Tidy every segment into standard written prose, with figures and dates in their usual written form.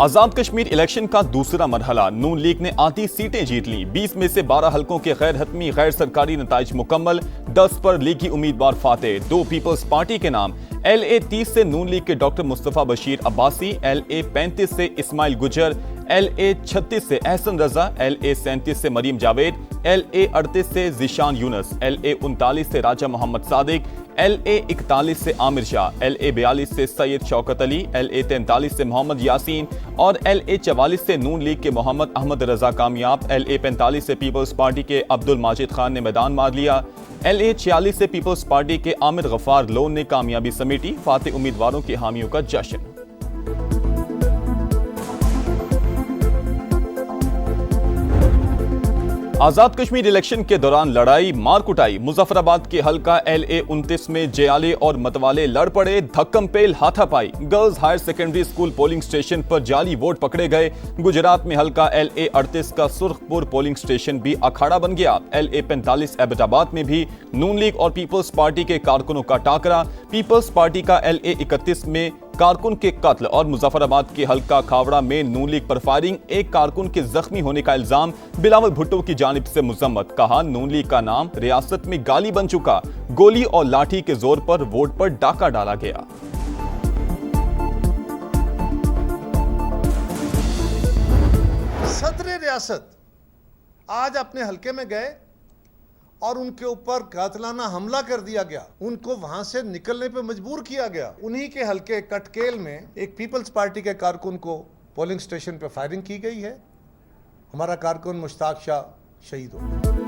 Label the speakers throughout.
Speaker 1: आजाद Kashmir election का दूसरा मरहला। नून league ने आधी सीटें जीत ली। 20 में से 12 हलकों के गैर हतमी गैर सरकारी नताइज मुकम्मल। 10 पर लीगी उम्मीदवार फाते। 2 पीपल्स पार्टी के नाम। LA 30 से नून लीग के डॉक्टर मुस्तफा बशीर अब्बासी। LA 35 से इस्माइल गुजर। LA 36 से एहसन रजा। LA 37 से मरीम जावेद। LA 38 से जिशान यूनस। LA 39 से राजा मोहम्मद सादिक। LA 41 से आमिर शाह। LA 42 से सैयद शौकत अली। LA 43 से मोहम्मद यासीन और LA 44 से नून लीग के मोहम्मद अहमद रजा कामयाब। LA 45 से पीपल्स पार्टी के अब्दुल माजिद खान ने मैदान मार लिया। LA 46 से पीपल्स पार्टी के आमिर गफार लोन ने कामयाबी समेटी। फाते उम्मीदवारों के हामियों का जश्न। आजाद कश्मीर इलेक्शन के दौरान लड़ाई मार कुटाई। मुजफ्फराबाद के हल्का LA 29 में जयाले और मतवाले लड़ पड़े। धक्कम पेल हाथापाई। Girls higher secondary school polling station पर जाली वोट पकड़े गए। गुजरात में हल्का LA 38 का सुर्खपुर पोलिंग स्टेशन भी अखाड़ा बन गया। LA 45 एबटाबाद में भी नून लीग और पीपल्स पार्टी के कारकुनों का टाकरा। पीपल्स पार्टी का LA 31 में कारकुन के कत्ल और मुजफ्फराबाद के हल्का खावड़ा में नून लीग पर फायरिंग। एक कारकुन के जख्मी होने का इल्जाम। बिलावल भुट्टो की जानिब से मुजम्मत। कहा नून लीग का नाम रियासत में गाली बन चुका। गोली और लाठी के जोर पर वोट पर डाका डाला गया।
Speaker 2: सदर रियासत आज अपने हल्के में गए और उनके ऊपर कातिलाना हमला कर दिया गया। उनको वहां से निकलने पे मजबूर किया गया। उन्हीं के हल्के कटकेल में एक पीपल्स पार्टी के कारकुन को पोलिंग स्टेशन पे फायरिंग की गई है। हमारा कारकुन मुश्ताक शाह शहीद हो गया।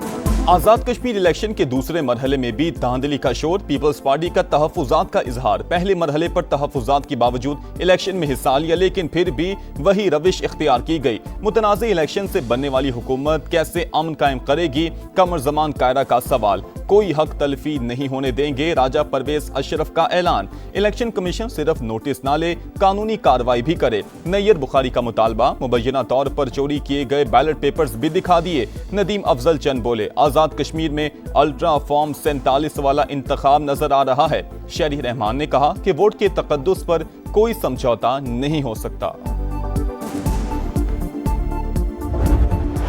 Speaker 1: आजाद कश्मीर इलेक्शन के दूसरे मरहले में भी धांधली का शोर। पीपल्स पार्टी का तहफुजात का इजहार। पहले मरहले पर तहफुजात के बावजूद इलेक्शन में हिस्सा लिया, लेकिन फिर भी वही रविश इख्तियार की गई। मुतनाज़ इलेक्शन से बनने वाली हुकूमत कैसे अमन कायम करेगी? कमर जमान कायरा का सवाल। कोई हक तलफी नहीं होने देंगे, राजा परवेज अशरफ का ऐलान। इलेक्शन कमीशन सिर्फ नोटिस ना ले, कानूनी कार्रवाई भी करे। नैयर बुखारी का मुतालबा। मुबैना तौर पर चोरी किए गए बैलेट पेपर्स भी दिखा दिए। नदीम अफजल चंद बोले आजाद कश्मीर में अल्ट्रा फॉर्म 47 वाला इंतखाब नजर आ रहा है। शहरी रहमान ने कहा कि वोट के तकद्दुस पर कोई समझौता नहीं हो सकता।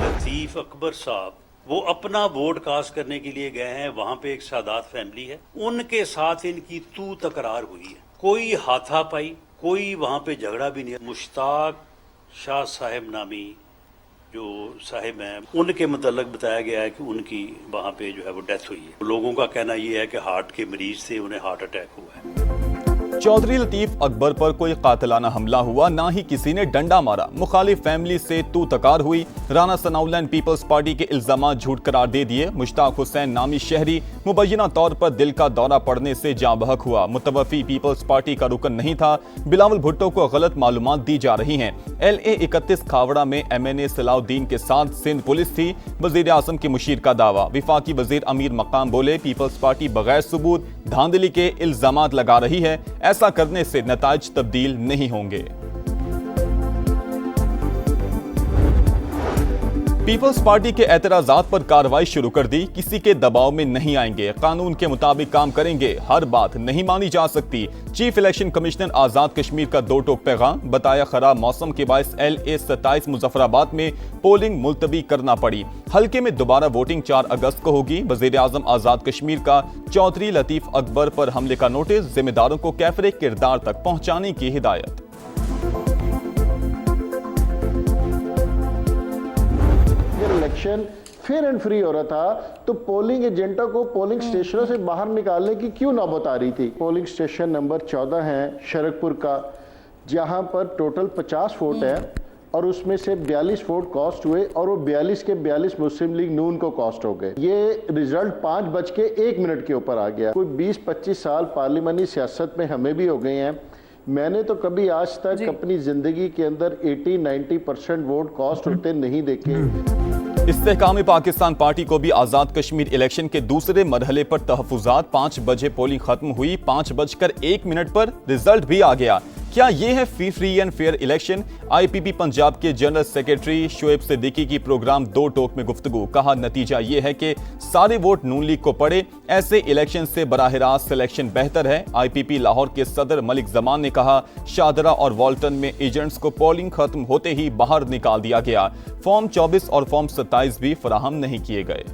Speaker 3: लतीफ अकबर साहब वो अपना वोट कास्ट करने के लिए गए हैं। वहां पे एक सादात फैमिली है, उनके साथ इनकी तू तकरार हुई है। कोई हाथापाई, कोई वहां पे झगड़ा भी नहीं है। मुश्ताक शाह साहब नामी जो साहिब हैं, उनके मतलब बताया गया है कि उनकी वहां पे जो है वो डेथ हुई है। लोगों का कहना ये है कि हार्ट के मरीज थे, उन्हें हार्ट अटैक हुआ है।
Speaker 1: चौधरी लतीफ अकबर पर कोई कातिलाना हमला हुआ, ना ही किसी ने डंडा मारा। मुखालिफ फैमिली से तू तकार हुई। राना सनाउल्लाह पीपल्स पार्टी के इल्जामात झूठ करार दे दिए। मुश्ताक हुसैन नामी शहरी मुबैना तौर पर दिल का दौरा पड़ने से जाँ बहक हुआ। मुतवफ़ी पीपल्स पार्टी का रुकन नहीं था। बिलावल भुट्टो को गलत मालूमात दी जा रही हैं। LA 31 खावड़ा में MNA सलाउद्दीन के साथ सिंध पुलिस थी। वजीर आजम की मुशीर का दावा। विफाकी वजीर अमीर मकाम बोले पीपल्स पार्टी बगैर सबूत धांधली के इल्जामात लगा रही है। ऐसा करने से नताइज तब्दील नहीं होंगे। पीपल्स पार्टी के एतराजात पर कार्रवाई शुरू कर दी। किसी के दबाव में नहीं आएंगे, कानून के मुताबिक काम करेंगे। हर बात नहीं मानी जा सकती। चीफ इलेक्शन कमिश्नर आजाद कश्मीर का दो टोक पैगाम। बताया खराब मौसम के बायस LA 27 मुजफ्फराबाद में पोलिंग मुलतवी करना पड़ी। हल्के में दोबारा वोटिंग 4 अगस्त को होगी। वजीर आजम आजाद कश्मीर का चौधरी लतीफ अकबर पर हमले का नोटिस। जिम्मेदारों को कैफरे किरदार तक पहुंचाने की हिदायत।
Speaker 4: इलेक्शन फेयर एंड फ्री हो रहा था तो पोलिंग एजेंटों को पोलिंग स्टेशनों से बाहर निकालने की क्यों नौबत आ रही थी? पोलिंग स्टेशन नंबर 14 है शरकपुर का, जहां पर टोटल 50 वोट है और उसमें से 42 वोट कॉस्ट हुए और वो 42 के 42 मुस्लिम लीग नून को कॉस्ट हो गए। ये रिजल्ट 5:01 के ऊपर आ गया। कोई 20-25 साल पार्लिमानी सियासत में हमें भी हो गए हैं। मैंने तो कभी आज तक अपनी जिंदगी के अंदर 80-90% वोट कॉस्ट होते नहीं देखे।
Speaker 1: इस्तेहकामी पाकिस्तान पार्टी को भी आजाद कश्मीर इलेक्शन के दूसरे मरहले पर तहफुजात। 5 बजे पोलिंग खत्म हुई। 5:01 पर रिजल्ट भी आ गया। क्या ये है free and fair election? IPP Punjab के जनरल सेक्रेटरी शोएब सिद्दीकी की प्रोग्राम दो टोक में गुफ्तगू। कहा नतीजा ये है कि सारे वोट नून लीग को पड़े, ऐसे इलेक्शन से बराह रास्त सिलेक्शन बेहतर है। आईपीपी लाहौर के सदर मलिक जमान ने कहा शाहदरा और वॉल्टन में एजेंट्स को पोलिंग खत्म होते ही बाहर निकाल दिया गया। फॉर्म 24 और फॉर्म 27 भी फराहम नहीं किए गए।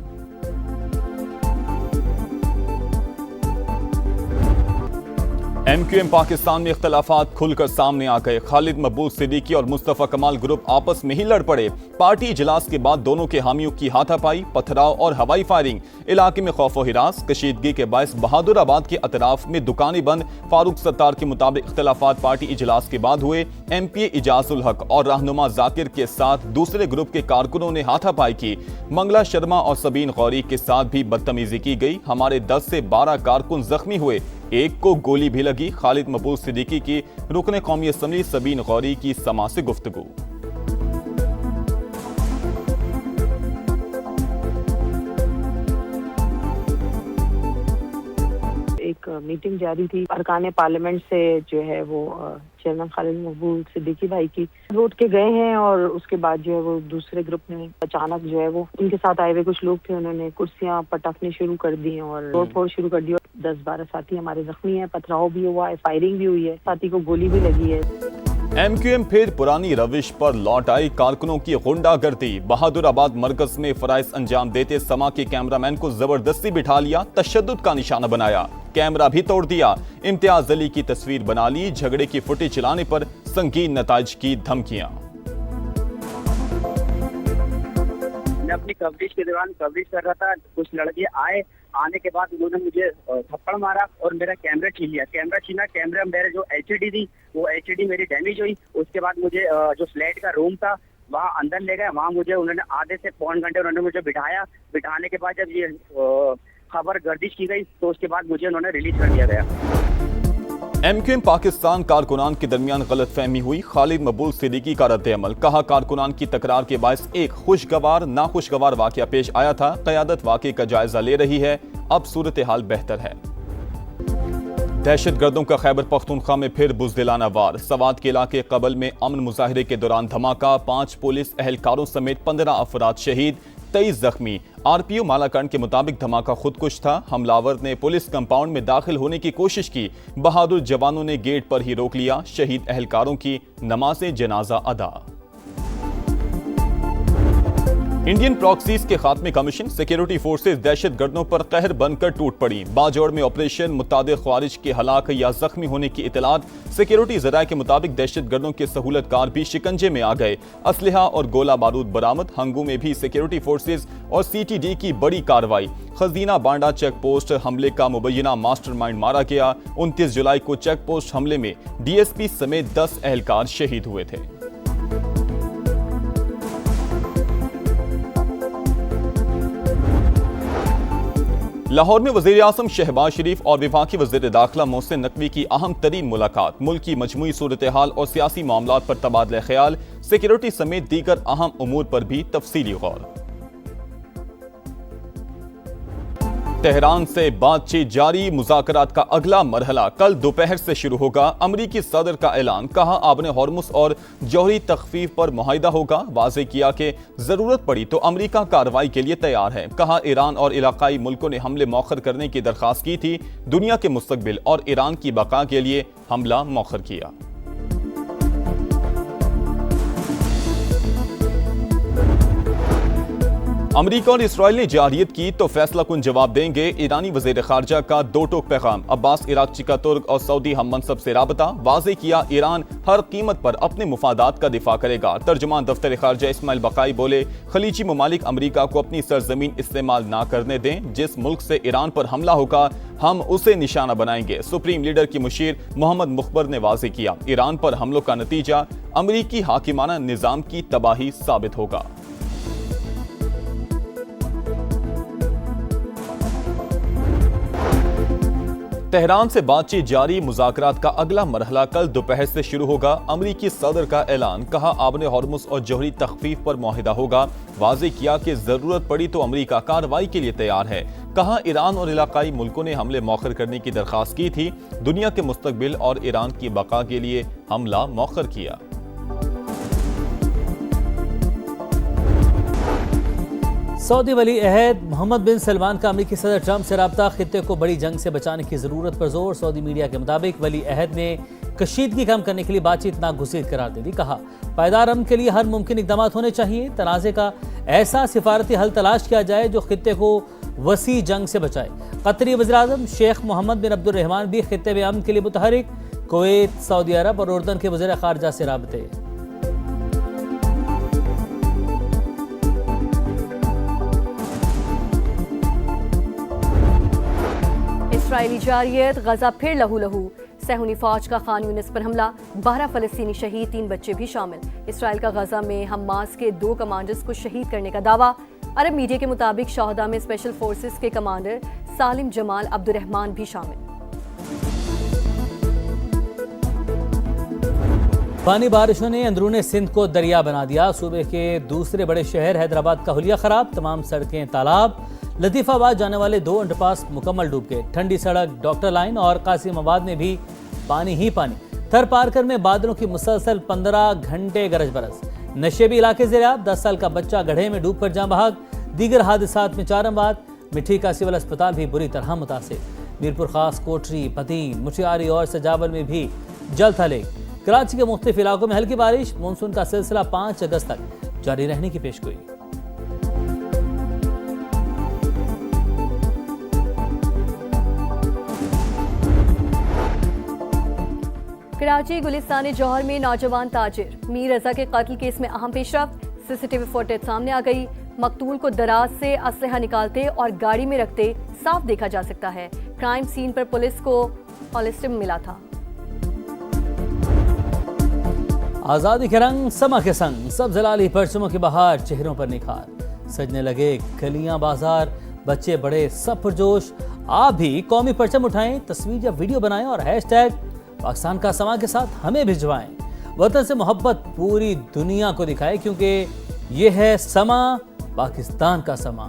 Speaker 1: एमक्यूएम पाकिस्तान में इख्तलाफात खुलकर सामने आ गए। खालिद मकबूल सिद्दीकी और मुस्तफा कमाल ग्रुप आपस में ही लड़ पड़े। पार्टी इजलास के बाद दोनों के हामियों की हाथापाई, पथराव और हवाई फायरिंग। इलाके में खौफ व हिरास, कशीदगी के बायस बहादुराबाद के अतराफ में दुकानें बंद। फारूक सत्तार के मुताबिक इख्तलाफात पार्टी इजलास के बाद हुए। एमपीए इजाजुल हक और रहनुमा जाकिर के साथ दूसरे ग्रुप के कारकुनों ने हाथापाई की। मंगला शर्मा और सबीन गौरी के साथ भी बदतमीजी की गई। हमारे 10 से 12 कारकुन जख्मी हुए, एक को गोली भी लगी। खालिद मकबूल सिद्दीकी की रुकने कौमी असम्बली सबीन गौरी की समा से गुफ्तगू।
Speaker 5: एक मीटिंग जारी थी अरकान पार्लियामेंट से, जो है वो चेयरमैन खालिद मकबूल सिद्दीकी भाई की वोट के गए हैं और उसके बाद जो है वो दूसरे ग्रुप में अचानक जो है वो उनके साथ आए हुए कुछ लोग थे, उन्होंने कुर्सियां पटकनी शुरू कर दी और तोड़फोड़ शुरू कर दी। 10-12 साथी हमारे जख्मी हैं, पथराव भी हुआ है, फायरिंग भी हुई है, साथी को गोली भी लगी है।
Speaker 1: एमक्यूएम फिर पुरानी रविश पर लौट आई। कारकुनों की गुंडागर्दी। बहादुराबाद मरकज में फराइज अंजाम देते समा के कैमरामैन को जबरदस्ती बिठा लिया, तशद्दुद का निशाना बनाया, कैमरा भी तोड़ दिया। इम्तियाज अली की तस्वीर बना ली। झगड़े की फुटेज चलाने पर संगीन नताइज की धमकियां।
Speaker 6: मैं अपनी कवरेज के दौरान कवरेज कर रहा था, कुछ लड़के आने के बाद उन्होंने मुझे थप्पड़ मारा और मेरा कैमरा छीन लिया। कैमरा छीना, कैमरा मेरे जो एचडी थी वो एचडी मेरी डैमेज हुई। उसके बाद मुझे जो फ्लैट का रूम था वहाँ अंदर ले गए। वहाँ मुझे उन्होंने आधे से पौन घंटे उन्होंने मुझे बिठाया। बिठाने के बाद जब ये खबर गर्दिश की गई तो उसके बाद मुझे उन्होंने रिलीज कर दिया गया।
Speaker 1: एमक्यूएम पाकिस्तान कारकुनान के दरमियान गलतफहमी हुई। खालिद मकबूल सिद्दीकी का रद्द-ए-अमल। कहा कारकुनान की तकरार के बायस एक खुशगवार नाखुशगवार वाकया पेश आया था। क़यादत वाक़े का जायजा ले रही है, अब सूरत हाल बेहतर है। दहशतगर्दों का खैबर पख्तूनख्वा में फिर बुज़दिलाना वार। सवात के इलाके कबल में अमन मुजाहिरे के दौरान धमाका। 5 पुलिस एहलकारों समेत 15 अफराद शहीद, 23 जख्मी। आरपीओ मालाकंड के मुताबिक धमाका खुदकुश था। हमलावर ने पुलिस कंपाउंड में दाखिल होने की कोशिश की। बहादुर जवानों ने गेट पर ही रोक लिया। शहीद एहलकारों की नमाज़े जनाजा अदा। इंडियन प्रॉक्सीज के खात्मे का मिशन। सिक्योरिटी फोर्सेज दहशतगर्दों पर कहर बनकर टूट पड़ी। बाजौड़ में ऑपरेशन, मुतादिर ख्वारिज के हलाक या जख्मी होने की इतलात। सिक्योरिटी जराये के मुताबिक दहशतगर्दों के सहूलतकार भी शिकंजे में आ गए। असलहा और गोला बारूद बरामद। हंगू में भी सिक्योरिटी फोर्सेज और सीटीडी की बड़ी कार्रवाई। खजीना बांडा चेक पोस्ट हमले का मुबैना मास्टरमाइंड मारा गया। 29 जुलाई को चेक पोस्ट हमले में डीएसपी समेत 10 एहलकार शहीद हुए थे। लाहौर में वज़ीर आज़म शहबाज शरीफ और विफाकी वज़ीर दाखिला मोहसिन नकवी की अहम तरीन मुलाकात। मुल्क की मजमूई सूरत हाल और सियासी मामलात पर तबादला ख्याल। सिक्योरिटी समेत दीगर अहम उमूर पर भी तफसीली गौर। तेहरान से बातचीत जारी। मुज़ाकरात का अगला मरहला कल दोपहर से शुरू होगा। अमरीकी सदर का ऐलान। कहा आबने हॉर्मुज़ और जौहरी तख्फीफ पर मुआहिदा होगा। वाज़े किया कि जरूरत पड़ी तो अमरीका कार्रवाई के लिए तैयार है। कहा ईरान और इलाकाई मुल्कों ने हमले मौखर करने की दरख्वास्त की थी। दुनिया के मुस्तकबिल और ईरान की बका के लिए हमला मौखर किया। अमरीका और इसराइल ने जारियत की तो फैसला कुन जवाब देंगे। ईरानी वज़ीर ख़ारजा का दो टोक पैगाम। अब्बास इराक़ची का तुर्क और सऊदी हम मनसब से राबता। वाज़े किया ईरान हर कीमत पर अपने मुफादात का दिफा करेगा। तर्जुमान दफ्तर ख़ारजा इस्माइल बकाई बोले खलीजी ममालिक अमरीका को अपनी सरजमीन इस्तेमाल ना करने दें। जिस मुल्क से ईरान पर हमला होगा हम उसे निशाना बनाएंगे। सुप्रीम लीडर की मुशीर मोहम्मद मुखबर ने वाज़े किया ईरान पर हमलों का नतीजा अमरीकी हाकिमाना निज़ाम की तबाही साबित होगा। तेहरान से बातचीत जारी। मुज़ाकरात का अगला मरहला कल दोपहर से शुरू होगा। अमरीकी सदर का ऐलान। कहा आबने हॉर्मुज़ और जौहरी तख्फीफ पर मुआहिदा होगा। वाज़े किया कि जरूरत पड़ी तो अमरीका कार्रवाई के लिए तैयार है। कहा ईरान और इलाकाई मुल्कों ने हमले मौखर करने की दरख्वास्त की थी। दुनिया के मुस्तकबिल और ईरान की बका के लिए हमला मौखर किया।
Speaker 7: सऊदी वली अहद मोहम्मद बिन सलमान का अमेरिकी सदर ट्रंप से रब्ता, खित्ते को बड़ी जंग से बचाने की जरूरत पर जोर। सऊदी मीडिया के मुताबिक वली अहद ने कशीदगी कम करने के लिए बातचीत नागुज़ीर करार दे दी। कहा पायदार अमन के लिए हर मुमकिन इकदाम होने चाहिए। तनाज़े का ऐसा सिफारती हल तलाश किया जाए जो खित्ते को वसी जंग से बचाए। कतरी वज़ीर-ए-आज़म शेख मोहम्मद बिन अब्दुर्रहमान भी खित्ते में अमन के लिए मुतहरिक। कुवैत, सऊदी अरब और उर्दन के वज़ीर ख़ारिजा से राबते।
Speaker 8: इसराइली जारियत, गजा फिर लहू लहू। सहूनी फौज का खान यूनिस पर हमला, 12 फलस्तीनी शहीद, 3 बच्चे भी शामिल। इसराइल का गजा में हमास के 2 कमांडर्स को शहीद करने का दावा। अरब मीडिया के मुताबिक शहदा में स्पेशल फोर्सेस के कमांडर सालिम जमाल अब्दुर्रहमान भी शामिल।
Speaker 7: पानी बारिशों ने अंदरूने सिंध को दरिया बना दिया। सूबे के दूसरे बड़े शहर हैदराबाद का हुलिया खराब, तमाम सड़कें तालाब। लतीफाबाद जाने वाले 2 अंडरपास मुकम्मल डूब गए। ठंडी सड़क डॉक्टर लाइन और कासिमाबाद में भी पानी ही पानी। थर पारकर में बादलों की मुसलसल 15 घंटे गरज बरस। नशेबी इलाके ज़ेर-ए-आब, 10 साल का बच्चा गड्ढे में डूब कर जाँ बहाक। दीगर हादसात में 4 अमवात। मिठी का सिविल अस्पताल भी बुरी तरह मुतासिर। मीरपुर खास, कोटरी, पतीन, मुशियारी और सजावल में भी जल थले। कराची के मुख्तलिफ इलाकों में हल्की बारिश। मानसून का सिलसिला 5 अगस्त तक जारी रहने की पेशगोई।
Speaker 8: कराची गुलिस्तान जौहर में नौजवान ताजिर मीर रजा के कत्ल केस में अहम पेशरफ्त। सीसीटीवी फुटेज सामने आ गई। मकतूल को दराज से असलहा निकालते और गाड़ी में रखते साफ देखा जा सकता है। क्राइम सीन पर पुलिस को पॉलिस्टिम मिला था।
Speaker 7: आज़ादी के रंग समा के संग, सब जलाली परचमों की बहार, चेहरों पर निखार। सजने लगे गलियां बाजार, बच्चे बड़े सब पुरजोश। आप भी कौमी परचम उठाएं, तस्वीर या वीडियो बनाएं और हैशटैग पाकिस्तान का समा के साथ हमें भिजवाएं। वतन से मोहब्बत पूरी दुनिया को दिखाएं, क्योंकि ये है समा, पाकिस्तान का समा।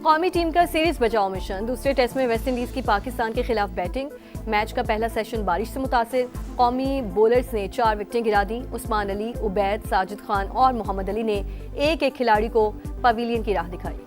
Speaker 8: कौमी टीम का सीरीज बचाओ मिशन। दूसरे टेस्ट में वेस्टइंडीज की पाकिस्तान के खिलाफ बैटिंग। मैच का पहला सेशन बारिश से मुतासिर। कौमी बॉलर्स ने 4 विकेटें गिरा दी। उस्मान अली, उबैद, साजिद खान और मोहम्मद अली ने एक एक खिलाड़ी को पवेलियन की राह दिखाई।